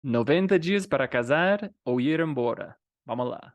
90 dias para casar ou ir embora. Vamos lá.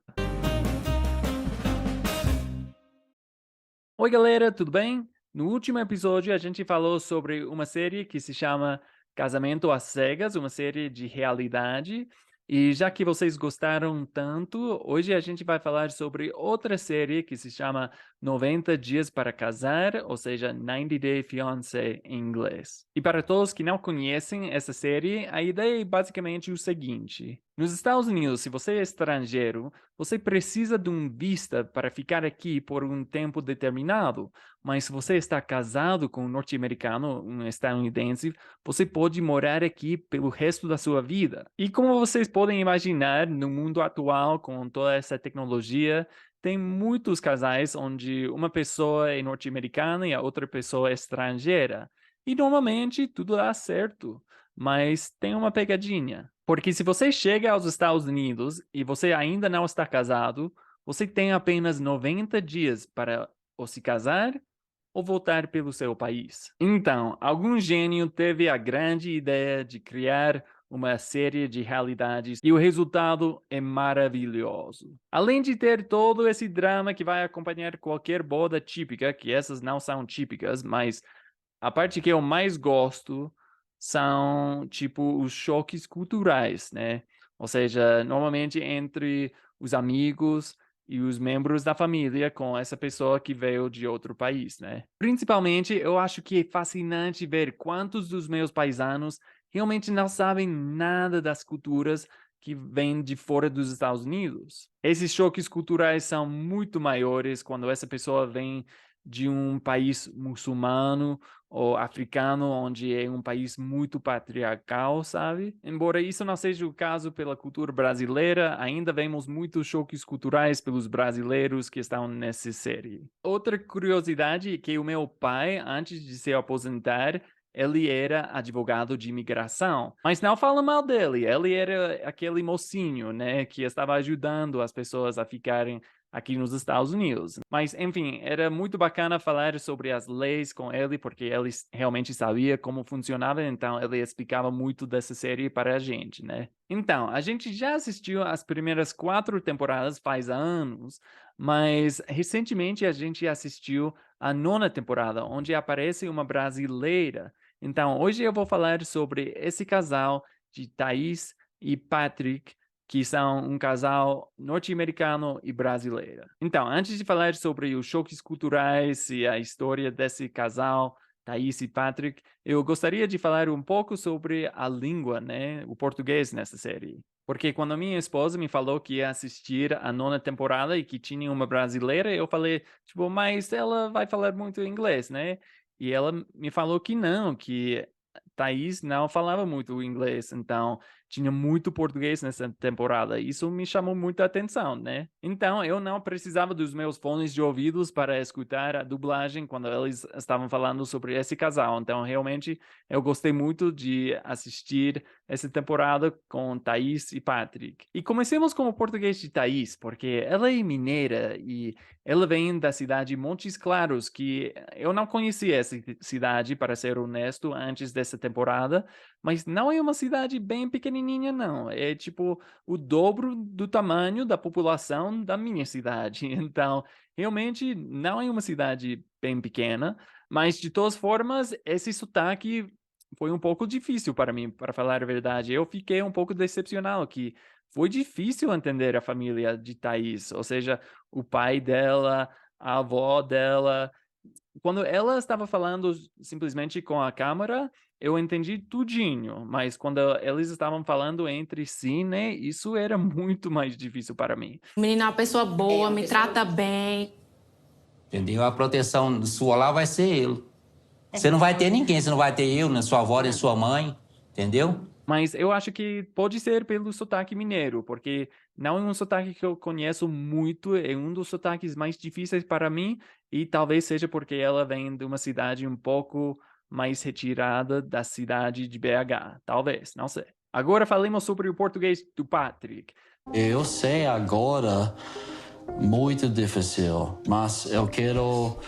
Oi, galera, tudo bem? No último episódio, a gente falou sobre uma série que se chama Casamento às Cegas, uma série de realidade. E já que vocês gostaram tanto, hoje a gente vai falar sobre outra série que se chama 90 Dias para Casar, ou seja, 90 Day Fiancé em inglês. E para todos que não conhecem essa série, a ideia é basicamente o seguinte: nos Estados Unidos, se você é estrangeiro, você precisa de um visto para ficar aqui por um tempo determinado, mas se você está casado com um norte-americano, um estadunidense, você pode morar aqui pelo resto da sua vida. E como vocês podem imaginar, no mundo atual, com toda essa tecnologia, tem muitos casais onde uma pessoa é norte-americana e a outra pessoa é estrangeira. E normalmente tudo dá certo, mas tem uma pegadinha. Porque se você chega aos Estados Unidos e você ainda não está casado, você tem apenas 90 dias para ou se casar ou voltar pelo seu país. Então, algum gênio teve a grande ideia de criar uma série de realidades e o resultado é maravilhoso. Além de ter todo esse drama que vai acompanhar qualquer boda típica, que essas não são típicas, mas a parte que eu mais gosto são, tipo, os choques culturais, né? Ou seja, normalmente entre os amigos e os membros da família com essa pessoa que veio de outro país, né? Principalmente, eu acho que é fascinante ver quantos dos meus paisanos realmente não sabem nada das culturas que vêm de fora dos Estados Unidos. Esses choques culturais são muito maiores quando essa pessoa vem de um país muçulmano ou africano, onde é um país muito patriarcal, sabe? Embora isso não seja o caso pela cultura brasileira, ainda vemos muitos choques culturais pelos brasileiros que estão nessa série. Outra curiosidade é que o meu pai, antes de se aposentar, ele era advogado de imigração, mas não fala mal dele, ele era aquele mocinho, né, que estava ajudando as pessoas a ficarem aqui nos Estados Unidos. Mas, enfim, era muito bacana falar sobre as leis com ele, porque ele realmente sabia como funcionava, então ele explicava muito dessa série para a gente, né? Então, a gente já assistiu as primeiras 4 temporadas faz anos, mas recentemente a gente assistiu a 9ª temporada, onde aparece uma brasileira. Então, hoje eu vou falar sobre esse casal de Thaís e Patrick, que são um casal norte-americano e brasileira. Então, antes de falar sobre os choques culturais e a história desse casal, Thaís e Patrick, eu gostaria de falar um pouco sobre a língua, né, o português nessa série. Porque quando a minha esposa me falou que ia assistir a 9ª temporada e que tinha uma brasileira, eu falei, tipo, mas ela vai falar muito inglês, né? E ela me falou que não, que Thaís não falava muito inglês, então tinha muito português nessa temporada. Isso me chamou muita atenção, né? Então eu não precisava dos meus fones de ouvidos para escutar a dublagem quando eles estavam falando sobre esse casal. Então realmente eu gostei muito de assistir essa temporada com Thaís e Patrick. E comecemos com o português de Thaís, porque ela é mineira e ela vem da cidade de Montes Claros, que eu não conhecia essa cidade, para ser honesto, antes dessa temporada, mas não é uma cidade bem pequenininha, não. É tipo o dobro do tamanho da população da minha cidade. Então, realmente não é uma cidade bem pequena, mas de todas formas, esse sotaque foi um pouco difícil para mim, para falar a verdade. Eu fiquei um pouco decepcionado que foi difícil entender a família de Thaís, ou seja, o pai dela, a avó dela. Quando ela estava falando simplesmente com a câmera, eu entendi tudinho, mas quando eles estavam falando entre si, né, isso era muito mais difícil para mim. O menino é uma pessoa boa, me trata bem. Entendeu? A proteção sua lá vai ser ele. Você não vai ter ninguém, você não vai ter eu, nem sua avó, nem sua mãe, entendeu? Mas eu acho que pode ser pelo sotaque mineiro, porque não é um sotaque que eu conheço muito, é um dos sotaques mais difíceis para mim, e talvez seja porque ela vem de uma cidade um pouco mais retirada da cidade de BH. Talvez, não sei. Agora falemos sobre o português do Patrick. Eu sei agora, muito difícil, mas eu quero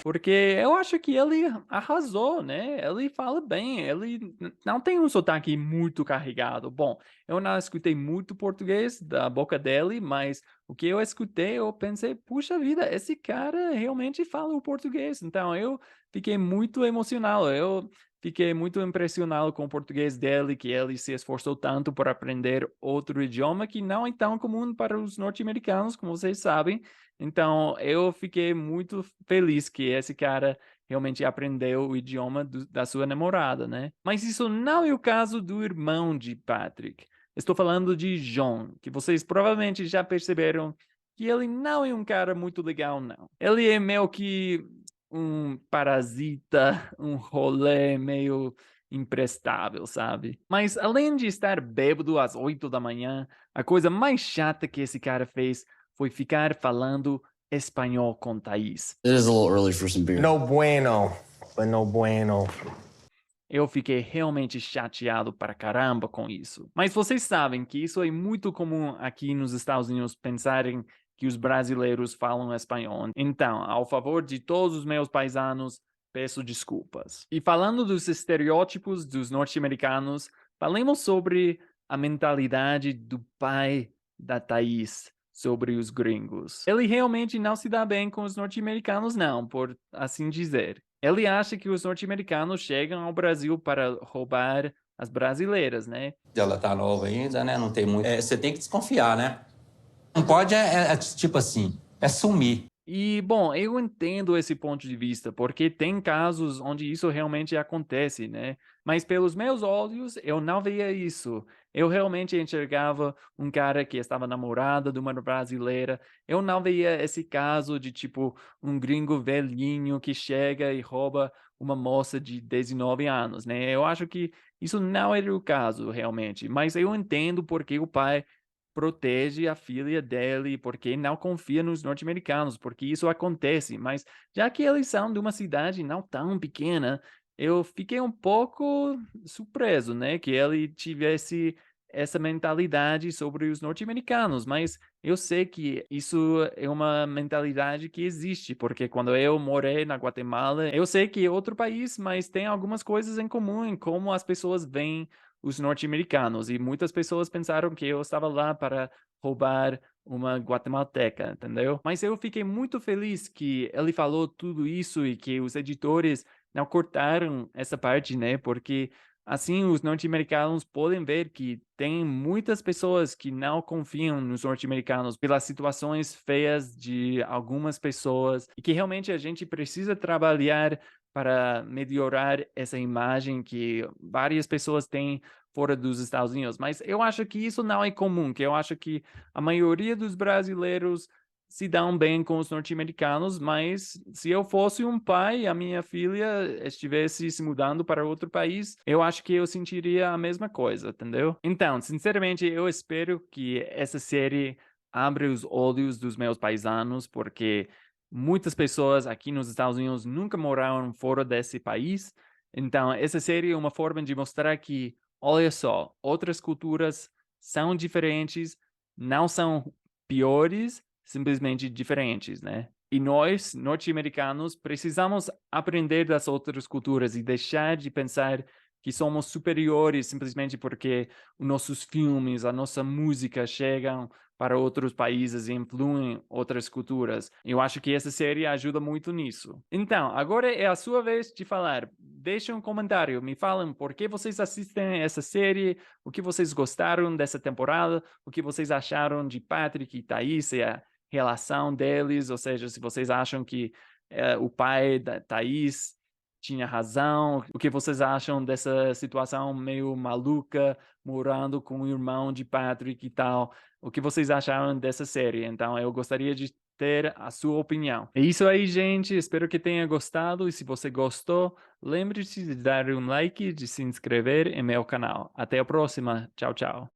Porque eu acho que ele arrasou, né? Ele fala bem, ele não tem um sotaque muito carregado. Bom, eu não escutei muito português da boca dele, mas o que eu escutei, eu pensei, puxa vida, esse cara realmente fala o português. Então eu fiquei muito emocionado, eu fiquei muito impressionado com o português dele, que ele se esforçou tanto por aprender outro idioma que não é tão comum para os norte-americanos, como vocês sabem. Então, eu fiquei muito feliz que esse cara realmente aprendeu o idioma da sua namorada, né? Mas isso não é o caso do irmão de Patrick. Estou falando de John, que vocês provavelmente já perceberam que ele não é um cara muito legal, não. Ele é meio que um parasita, um rolê meio imprestável, sabe? Mas além de estar bêbado às 8 da manhã, a coisa mais chata que esse cara fez foi ficar falando espanhol com Thaís. It is a little early for some beer. No bueno, but no bueno. Eu fiquei realmente chateado para caramba com isso. Mas vocês sabem que isso é muito comum aqui nos Estados Unidos pensarem que os brasileiros falam espanhol. Então, ao favor de todos os meus paisanos, peço desculpas. E falando dos estereótipos dos norte-americanos, falemos sobre a mentalidade do pai da Thaís sobre os gringos. Ele realmente não se dá bem com os norte-americanos, não, por assim dizer. Ele acha que os norte-americanos chegam ao Brasil para roubar as brasileiras, né? Ela tá nova ainda, né? Não tem muito. Você tem que desconfiar, né? Não pode, tipo assim, é sumir. E, bom, eu entendo esse ponto de vista, porque tem casos onde isso realmente acontece, né? Mas pelos meus olhos, eu não via isso. Eu realmente enxergava um cara que estava namorado de uma brasileira. Eu não via esse caso de, tipo, um gringo velhinho que chega e rouba uma moça de 19 anos, né? Eu acho que isso não era o caso, realmente. Mas eu entendo porque o pai protege a filha dele, porque não confia nos norte-americanos, porque isso acontece. Mas já que eles são de uma cidade não tão pequena, eu fiquei um pouco surpreso, né, que ele tivesse essa mentalidade sobre os norte-americanos, mas eu sei que isso é uma mentalidade que existe, porque quando eu morei na Guatemala, eu sei que é outro país, mas tem algumas coisas em comum em como as pessoas veem os norte-americanos, e muitas pessoas pensaram que eu estava lá para roubar uma guatemalteca, entendeu? Mas eu fiquei muito feliz que ele falou tudo isso e que os editores não cortaram essa parte, né? Porque assim os norte-americanos podem ver que tem muitas pessoas que não confiam nos norte-americanos pelas situações feias de algumas pessoas e que realmente a gente precisa trabalhar para melhorar essa imagem que várias pessoas têm fora dos Estados Unidos. Mas eu acho que isso não é comum, que eu acho que a maioria dos brasileiros se dão bem com os norte-americanos, mas se eu fosse um pai e a minha filha estivesse se mudando para outro país, eu acho que eu sentiria a mesma coisa, entendeu? Então, sinceramente, eu espero que essa série abra os olhos dos meus paisanos, porque muitas pessoas aqui nos Estados Unidos nunca moraram fora desse país. Então, essa série é uma forma de mostrar que, olha só, outras culturas são diferentes, não são piores, simplesmente diferentes, né? E nós, norte-americanos, precisamos aprender das outras culturas e deixar de pensar que somos superiores simplesmente porque os nossos filmes, a nossa música chegam para outros países e influem outras culturas. Eu acho que essa série ajuda muito nisso. Então, agora é a sua vez de falar. Deixe um comentário, me falem por que vocês assistem essa série, o que vocês gostaram dessa temporada, o que vocês acharam de Patrick e Thaís e a relação deles, ou seja, se vocês acham que o pai da Thaís tinha razão, o que vocês acham dessa situação meio maluca, morando com o irmão de Patrick e tal, o que vocês acharam dessa série. Então, eu gostaria de ter a sua opinião. É isso aí, gente. Espero que tenha gostado. E se você gostou, lembre-se de dar um like e de se inscrever em meu canal. Até a próxima. Tchau, tchau.